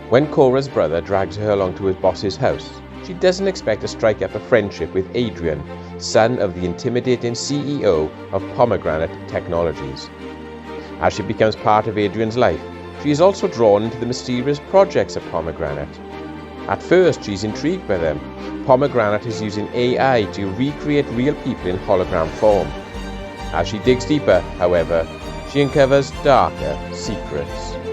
When Cora's brother drags her along to his boss's house, she doesn't expect to strike up a friendship with Adrian, son of the intimidating CEO of Pomegranate Technologies. As she becomes part of Adrian's life, she is also drawn into the mysterious projects of Pomegranate. At first, she's intrigued by them. Pomegranate is using AI to recreate real people in hologram form. As she digs deeper, however, she uncovers darker secrets.